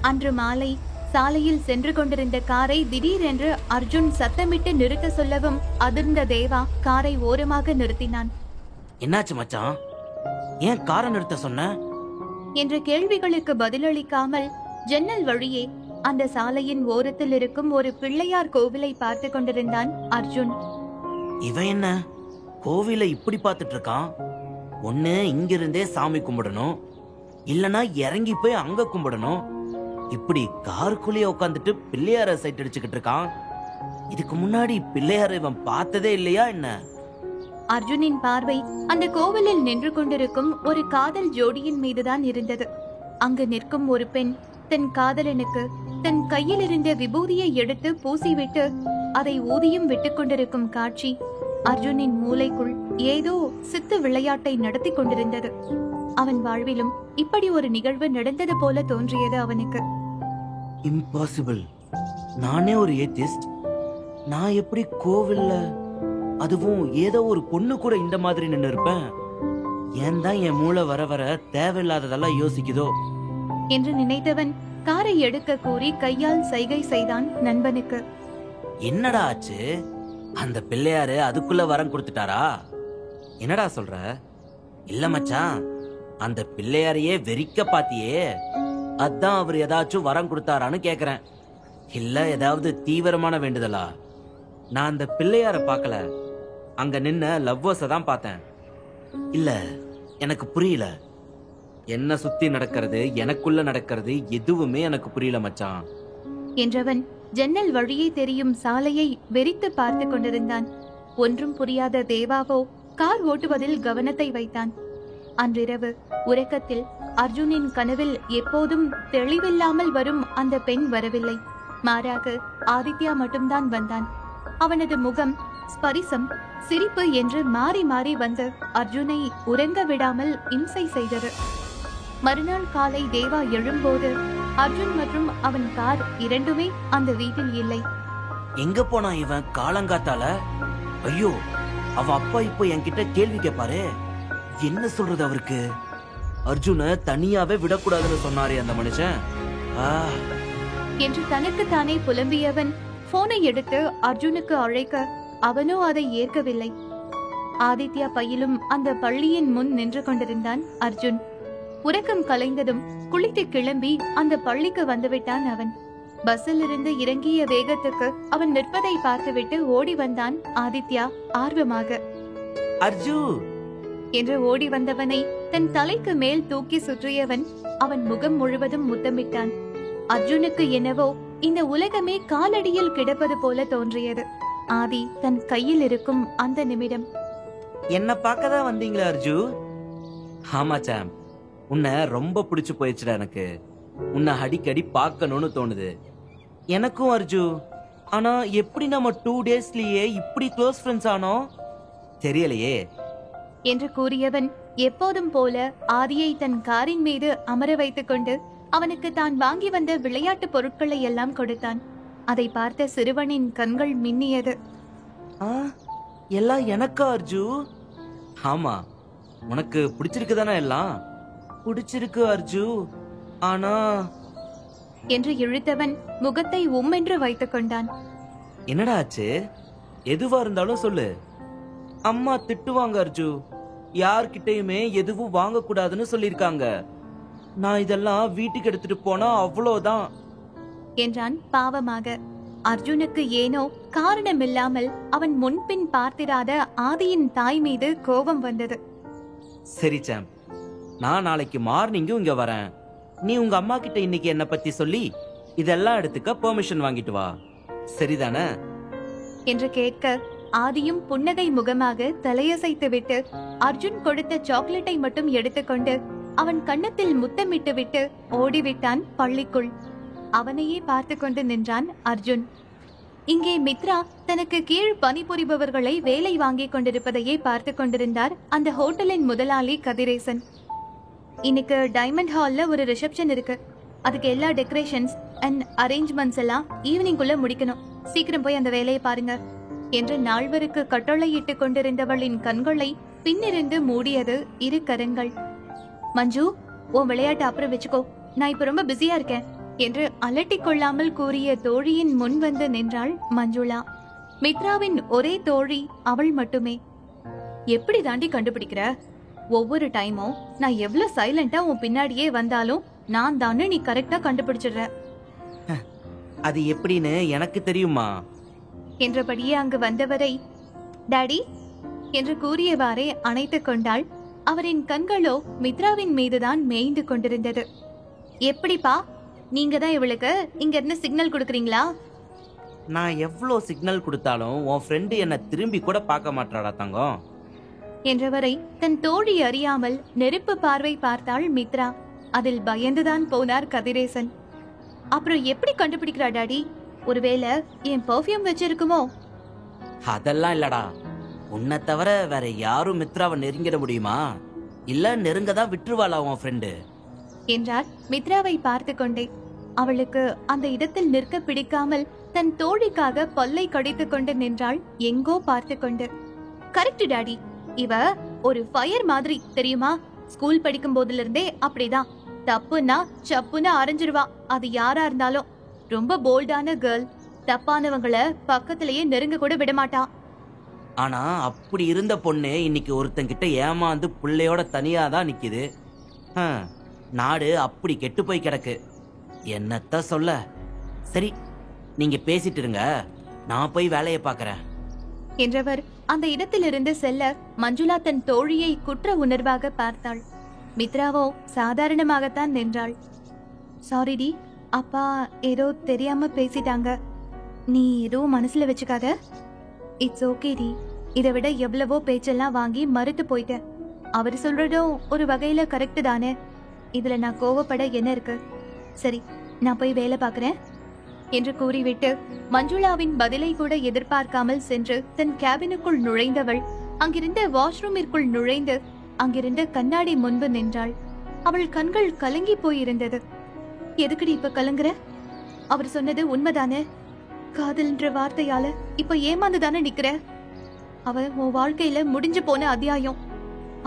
அன்று மாலை சாலையில் சென்று கொண்டிருந்த காரை திடீரென்று அர்ஜுன் சத்தமிட்டு நிறுத்த சொல்லவும் அதிர்ந்த தேவா காரை ஓரமாக நிறுத்தினான். என்னாச்சு மச்சான், ஏன் காரை நிறுத்த சொன்ன என்ற கேள்விகளுக்கு பதிலளிக்காமல் ஜன்னல் வழியே அந்த சாலையின் ஓரத்தில் இருக்கும் ஒரு பிள்ளையார் கோவிலை பார்த்து கொண்டிருந்தான் அர்ஜுன். இவன் என்ன கோவிலை இப்படி பார்த்துட்டு இருக்கான்? ஒண்ணு இங்கிருந்தே சாமி கும்பிடணும், இல்லனா இறங்கி போய் அங்க கும்பிடணும். இப்படி காருக்குள்ளேயே உட்காந்துட்டு பிள்ளையார சைட் அடிச்சுக்கிட்டு இருக்கான். இதுக்கு முன்னாடி பிள்ளையார இவன் பார்த்ததே இல்லையா என்ன? அர்ஜுனின் பார்வை அந்த கோவிலில் நின்று கொண்டிருக்கும் ஒரு காதல் ஜோடியின் மீதுதான் இருந்தது. அங்கு நிற்கும் ஒரு பெண் தன் காதலனுக்கு தன் கையில் இருந்த விபூதியை எடுத்து பூசிவிட்டு அதை ஊதியும் விட்டுக் கொண்டிருக்கும் காட்சி அர்ஜுனின் மூளைக்குள் ஏதோ சித்து விளையாட்டை நடத்தி கொண்டிருந்தது. அவன் வாழ்விலும் இப்படி ஒரு நிகழ்வு நடந்தது போல தோன்றியது அவனுக்கு. இம்பாசிபிள், நானே ஒரு ஏத்திஸ்ட், நான் எப்படி கோவில்ல, அதுவும் ஏதோ ஒரு பொண்ணு கூட இந்த மாதிரி நின்னு இருப்பேன்? ஏன் தான் என் மூளை வர வர தேவையில்லாததெல்லாம் யோசிக்குதோ என்று நினைத்தவன் காரை எடுக்க கூறி கையால் சைகை செய்தான் நண்பனுக்கு. என்னடா ஆச்சு? அந்த பிள்ளையாரு அதுக்குள்ள வரம் கொடுத்துட்டாரா? என்னடா சொல்ற? இல்ல மச்சான், அந்த பிள்ளையாரையே வெறிக்க பாத்தியே, அதான் அவர் ஏதாச்சும் வரம் கொடுத்தாரான்னு கேக்குறேன். இல்ல ஏதாவது தீவிரமான வேண்டுதலா? நான் அந்த பிள்ளையார பாக்கல, அங்க நின்ன லவ்வர்ஸ தான் பார்த்தேன். இல்ல எனக்கு புரியல, என்ன சுத்தி நடக்கிறது, எனக்குள்ள நடக்கிறது எதுவுமே எனக்கு புரியல மச்சான் என்றவன் ஜன்னல் வழியே தெரியும் சாலையை வெறித்து பார்த்து கொண்டிருந்தான். ஒன்றும் புரியாத தேவாவோ கார் ஓட்டுவதில் கவனத்தை வைத்தான். அன்றிரவு உறக்கத்தில் அர்ஜுனின் கனவில் எப்போதும் தெளிவில்லாமல் வரும் அந்த பெண் வரவில்லை. மாறாக ஆதித்யா மட்டும்தான் வந்தான். அவனது முகம், ஸ்பரிசம், சிரிப்பு என்று மாறி மாறி வந்து அர்ஜுனை உறங்க விடாமல் இம்சை செய்தது. மறுநாள் காலை தேவா எழும்போது அர்ஜுன் மற்றும் அவன் கார் இரண்டுமே அந்த வீட்டில் இல்லை. எங்க போனா இவன் காலங்காத்தால? ஐயோ, அவ அப்பா இப்போ என்கிட்ட கேள்வி கேட்பாரு. என்ன சொல்றது அவருக்கு? அர்ஜுன தனியாவே விடக்கூடாதுன்னு சொன்னாரே அந்த மனுஷன் என்று தனக்கு தானே புலம்பியவன் போனை எடுத்து அர்ஜுனுக்கு அழைக்க அவனோ அதை ஏற்கவில்லை. ஆதித்யா பையிலும் அந்த பள்ளியின் முன் நின்று கொண்டிருந்தான் அர்ஜுன். உறக்கம் கலைந்ததும் குளித்து கிளம்பி அந்த பள்ளிக்கு வந்துவிட்டான் அவன். பஸ்ஸில் இருந்து இறங்கிய வேகத்துக்கு அவன் நிற்பதை பார்த்துவிட்டு ஓடி வந்தான் ஆதித்யா ஆர்வமாக. அர்ஜு என்று ஓடி வந்தவனை தன் தலைக்கு மேல் தூக்கி சுற்றியவன் அவன் முகம் முழுவதும் முத்தமிட்டான். அர்ஜுனுக்கு என்னவோ இந்த உலகமே காலடியில் கிடப்பது போல தோன்றியது. ஆதி தன் கையில் இருக்கும் அந்த நிமிடம். என்ன பார்க்கதான் வந்தீங்களா அர்ஜு? ஆமா சாம், உன்னை ரொம்ப பிடிச்சு போயிடுச்சுடா எனக்கு. உன்னை அடிக்கடி பார்க்கணும்னு தோணுது எனக்கும் அர்ஜு. ஆனா எப்படி நம்ம 2 டேஸ்லயே இப்படி க்ளோஸ் ஃப்ரெண்ட்ஸ் ஆனோம் தெரியலையே என்று கூறியவன் எப்போதும் போல ஆதியை தன் காரின் மீது அமர வைத்துக் கொண்டு அவனுக்கு தான் வாங்கி வந்த விளையாட்டு பொருட்களை எல்லாம் கொடுத்தான். அதை பார்த்த சிறுவனின் கண்கள் மின்னியது. எல்லாம் எனக்கா அர்ஜு? ஆமா, உனக்கு பிடிச்சிருக்கு தானே? எல்லாம் பிடிச்சிருக்கு அர்ஜு. ஆனா என்று இழுத்தவன் முகத்தை உம்மென்று வைத்துக் கொண்டான். என்னடா ஆச்சு? எதுவா இருந்தாலும் சொல்லு. அம்மா திட்டுவாங்க அர்ஜு, யார்கிட்டயுமே எதுவும் வாங்க கூடாதுன்னு சொல்லிருக்காங்க. நான் இதெல்லாம் வீட்டுக்கு எடுத்துட்டு போனா அவ்வளவுதான் என்றான் பாவமாக. அர்ஜுனுக்கு ஏனோ காரணமில்லாமல் அவன் முன்பின் பார்த்திராத ஆதியின் தாய் மீது கோபம் வந்தது. சரி சாம், நான் நாளைக்கு மார்னிங்கும் இங்க வரேன். நீ உங்க அம்மா கிட்ட இன்னைக்கு என்ன பத்தி சொல்லி இதெல்லாம் எடுத்துக்க பெர்மிஷன் வாங்கிட்டு வா, சரிதானே என்று கேட்க ஆதியும் புன்னகை முகமாக தலையசைத்து விட்டு அர்ஜுன் கொடுத்த சாக்லேட்டை மட்டும் எடுத்துக்கொண்டு அவன் கன்னத்தில் முத்தமிட்டு விட்டு ஓடிவிட்டான் பள்ளிக்குள். அவனையே பார்த்து கொண்டு நின்றான் அர்ஜுன். இங்கே மித்ரா தனக்கு கீழ் பணிபுரிபவர்களை வேலை வாங்கிக் கொண்டிருப்பதையே பார்த்து கொண்டிருந்தார் அந்த ஹோட்டலின் முதலாளி கதிரேசன். இன்னைக்கு டைமண்ட் ஹால்ல ஒரு ரிசப்ஷன் இருக்கு. அதுக்கு எல்லா டெக்கரேஷன்ஸ் அண்ட் அரேஞ்ச்மெண்ட்ஸ் எல்லாம் ஈவினிங்குள்ள முடிக்கணும். சீக்கிரம் போய் அந்த வேலையை பாருங்க என்று நால்வருக்கு கட்டளையிட்டு கொண்டிருந்தவளின் கண்களை பின்னிருந்து மூடியது இரு கரங்கள். மஞ்சு, உன் விளையாட்டு அப்புறம் வச்சுக்கோ, நான் இப்ப ரொம்ப பிஸியா இருக்கேன் என்று அலட்டிக் கொள்ளாமல் கூறிய தோழியின் முன் வந்து நின்றாள் மஞ்சுளா. மித்ராவின் ஒரே தோழி அவள் மட்டுமே. எப்படி தாண்டி கண்டுபிடிக்கிற? ஒவ்வொரு டைமும் நான் எவ்வளவு சைலண்டா உன் பின்னாடியே வந்தாலும் நான் தானே நீ கரெக்டா கண்டுபிடிச்சிடுற. அது எப்படின்னு எனக்கு தெரியுமா என்றபடியே அங்கு வந்தவரை டாடி என்று கூறியவாறே அணைத்துக் கொண்டாள். அவரின் கண்களோ மித்ராவின் மீதுதான் மேய்ந்து கொண்டிருந்தது. எப்படிப்பா, நீங்க தான் இவளுக்கு இங்க இருந்து சிக்னல் கொடுக்கறீங்களா? நான் எவ்வளோ சிக்னல் கொடுத்தாலும் உன் ஃப்ரெண்டு என்ன திரும்பி கூட பார்க்க மாட்டாடா தங்கம் என்றவரை தன் தோழி அறியாமல் நெருப்பு பார்வை பார்த்தாள் மித்ரா. அதில் பயந்துதான் போனார் கதிரேசன். அப்புறம் எப்படி கண்டுபிடிக்கிறா டாடி? ஒருவேளை என் பெர்ஃப்யூம் வச்சிருக்குமோ? அதெல்லாம் இல்லடா, உன்னை தவிர வேற யாரும் மித்ராவை நெருங்கிட முடியுமா? இல்ல நெருங்கதான் விட்டுருவாளா உன் ஃப்ரெண்டு என்றார் மித்ராவை பார்த்து கொண்டே. அவளுக்கு அந்த இடத்தில் நிற்க பிடிக்காமல் தன் தோழிக்காக பல்லை கடித்துக் கொண்டு நின்றாள், எங்கோ பார்த்து கொண்டு. கரெக்ட் டாடி, இவ ஒரு ஃபயர் மாதிரி தெரியுமா? ஸ்கூல் படிக்கும் போதுல இருந்தே அப்படிதான். தப்புன்னா சப்புன்னு அரைஞ்சிருவா, அது யாரா இருந்தாலும். ரொம்ப போல்டான கேர்ள். தப்பானவங்களை பக்கத்திலேயே நெருங்க கூட விடமாட்டா. ஆனா அப்படி இருந்த பொண்ணு இன்னைக்கு ஒருத்தங்கிட்ட ஏமாந்து பிள்ளையோட தனியாதான் நிக்குது. நாடு அப்படி கெட்டு போய் கிடக்கு. என்னத்த சொல்ல. சரி, நீங்க பேசிட்டு இருங்க, நான் போய் வேலையை பாக்குறேன் என்றவர் அந்த இடத்திலிருந்து செல்ல மஞ்சுளா தன் தோழியை குற்ற உணர்வாக பார்த்தாள். மித்ராவோ சாதாரணமாகத்தான் நின்றாள். சாரி டி, அப்பா ஏதோ தெரியாம பேசிட்டாங்க. நீ ஏதோ மனசுல வச்சுக்காத. இட்ஸ் ஓகே டி. இதை விட எவ்வளவோ பேச்செல்லாம் வாங்கி மறுத்து போயிட்டேன். அவர் சொல்றதும் ஒரு வகையில கரெக்ட் தானே. இதுல நான் கோவப்பட என்ன இருக்கு? சரி, நான் போய் வேலை பாக்குறேன் என்று கூறிவிட்டு மஞ்சுளாவின் பதிலை கூட எதிர்பார்க்காமல் சென்று தன் கேபினுக்குள் நுழைந்தவள் அங்கிருந்த வாஷ்ரூமிற்குள் நுழைந்து அங்கிருந்த கண்ணாடி முன்பு நின்றாள். அவள் கண்கள் கலங்கி போயிருந்தது. எதுக்குடி இப்ப கலங்குற? அவர் சொன்னது உண்மைதானே? காதல்ன்ற வார்த்தையால இப்ப ஏமாந்துதானே நிக்கிற? அவ உன் வாழ்க்கையில முடிஞ்சு போன அத்தியாயம்.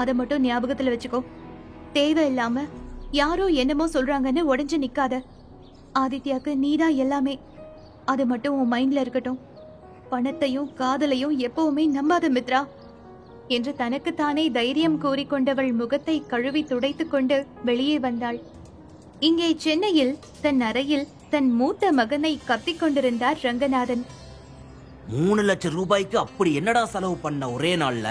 அதை மட்டும் ஞாபகத்துல வச்சுக்கோ. தேவையில்லாம யாரோ என்னமோ சொல்றாங்கன்னு உடைஞ்சு நிக்காத. ஆதித்யாக்கு நீதான் எல்லாமே. அது மட்டும் உன் மைண்ட்ல இருக்கட்டும். பணத்தையும் காதலையும் எப்பவுமே நம்பாத மித்ரா என்று தனக்குத்தானே தைரியம் கூறிக்கொண்டவள் முகத்தை கழுவி துடைத்துக் கொண்டு வெளியே வந்தாள். இங்கே சென்னையில் தன் அறையில் தன் மூத்த மகனை கத்திக் கொண்டிருந்தார் ரங்கநாதன். 3 லட்சம் ரூபாய்க்கு அப்படி என்னடா செலவு பண்ண ஒரே நாள்ல?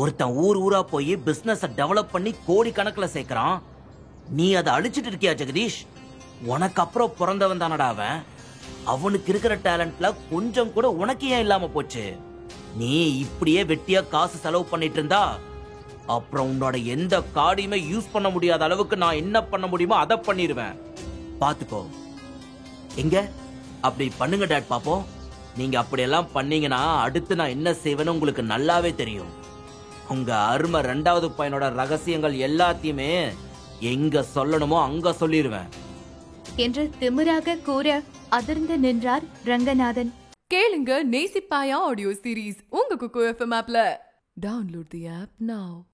ஒருத்தன் ஊர் ஊரா போய் பிசினஸ் டெவலப் பண்ணி கோடி கணக்குல சேர்க்கிறான். நீ அதை அழிச்சிட்டு இருக்கியா ஜெகதீஷ்? உனக்கு அப்புறம் பிறந்தவன் தானடா அவன். அவனுக்கு இருக்கிற டேலண்ட்ல கொஞ்சம் கூட உனக்கு ஏன் இல்லாம போச்சு? நீ இப்படியே வெட்டியா காசு செலவு பண்ணிட்டு இருந்தா அப்புறம் உன்னோட எந்த கார்டையுமே யூஸ் பண்ண முடியாத அளவுக்கு நான் என்ன பண்ண முடியுமோ அதை பண்ணிடுவேன். பாத்துக்கோ. எங்க அப்படி பண்ணுங்க டாட் பாப்போம். நீங்க அப்படியெல்லாம் பண்ணீங்கன்னா அடுத்து நான் என்ன செய்வேன்னு உங்களுக்கு நல்லாவே தெரியும். உங்க அருமை 2வது பையனோட ரகசியங்கள் எல்லாத்தையுமே எங்க சொல்லணுமோ அங்க சொல்லிடுவேன் என்று திமிராக கூற அதிர்ந்து நின்றார் ரங்கநாதன். கேளுங்க நேசிப்பாயா ஆடியோ சீரீஸ் உங்க குக்கு எஃப்எம் ஆப்ல. டவுன்லோட் தி ஆப் நவ.